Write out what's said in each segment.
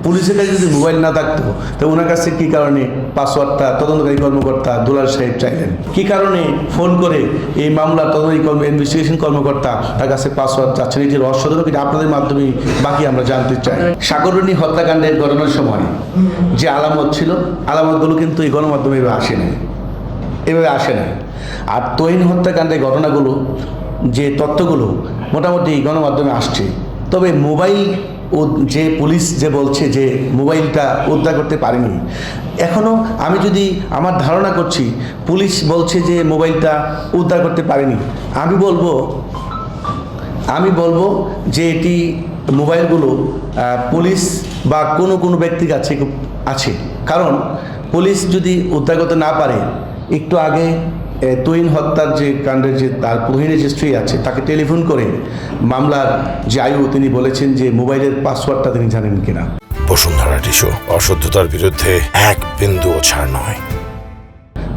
পুলিশের কাছে যদি মোবাইল না থাকতো তো ওনার কাছে কী কারণে পাসওয়ার্ডটা তদন্তকারী কর্মকর্তা দুলাল সাহেব চাইলেন? কী কারণে ফোন করে এই মামলা তদন্তকারী ইনভেস্টিগেশন কর্মকর্তা তার কাছে পাসওয়ার্ড চাচ্ছেন? এটি রহস্যজনক, এটা আপনাদের মাধ্যমে বাকি আমরা জানতে চাই। সাগররণী হত্যাকাণ্ডের ঘটনার সময় যে আলামত ছিল, আলামতগুলো কিন্তু এই গণমাধ্যমে এভাবে আসে না। আর তহিন হত্যাকাণ্ডের ঘটনাগুলো যে তথ্যগুলো মোটামুটি গণমাধ্যমে আসছে। তবে মোবাইল ও যে পুলিশ যে বলছে যে মোবাইলটা উদ্ধার করতে পারেনি, এখনও আমি যদি আমার ধারণা করছি পুলিশ বলছে যে মোবাইলটা উদ্ধার করতে পারেনি, আমি বলবো যে এটি মোবাইলগুলো পুলিশ বা কোনো ব্যক্তির কাছে আছে। কারণ পুলিশ যদি উদ্ধার করতে না পারে, একটু আগে তহিন হত্যার যে কাণ্ডের যে তার তহিনের যে স্ত্রী আছে তাকে টেলিফোন করে মামলার যে আয়ু তিনি বলেছেন যে মোবাইলের পাসওয়ার্ডটা তিনি জানেন কিনা। বসুন্ধরা টিস্যু, অশুদ্ধতার বিরুদ্ধে এক বিন্দুও ছাড় নয়।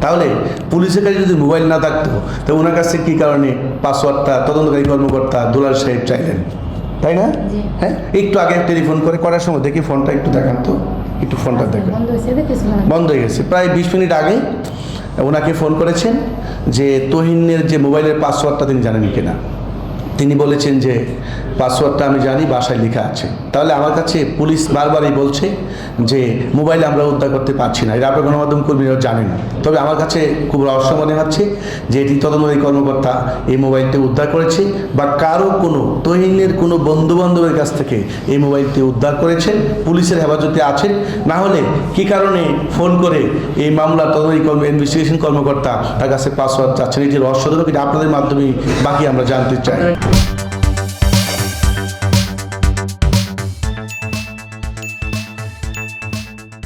তাহলে পুলিশের কাছে যদি মোবাইল না থাকতো তো ওনার কাছে কী কারণে পাসওয়ার্ডটা তদন্তকারী কর্মকর্তা দুলাল সাহেব চাইলেন, তাই না? হ্যাঁ, একটু আগে টেলিফোন করার সময় দেখি ফোনটা একটু দেখান তো, একটু ফোনটা দেখেন। বন্ধ হয়ে গেছে। প্রায় 20 মিনিট আগে ওনাকে ফোন করেছেন যে তহিনের যে মোবাইলের পাসওয়ার্ডটা তিনি জানেন কিনা। তিনি বলেছেন যে পাসওয়ার্ডটা আমি জানি, বাসায় লেখা আছে। তাহলে আমার কাছে পুলিশ বারবারই বলছে যে মোবাইল আমরা উদ্ধার করতে পারছি না। এরা আপনার গণমাধ্যম কর্মীরা জানেন। তবে আমার কাছে খুব রহস্য মনে হচ্ছে যে এটি তদন্তকারী কর্মকর্তা এই মোবাইলটি উদ্ধার করেছে বা কারো কোনো তহিনের কোনো বন্ধুবান্ধবের কাছ থেকে এই মোবাইলটি উদ্ধার করেছেন, পুলিশের হেফাজতে আছেন। না হলে কী কারণে ফোন করে এই মামলা তদন্তকারী ইনভেস্টিগেশন কর্মকর্তা তার কাছে পাসওয়ার্ড চাচ্ছেন? এটি রহস্যজনক, এটা আপনাদের মাধ্যমে বাকি আমরা জানতে চাই।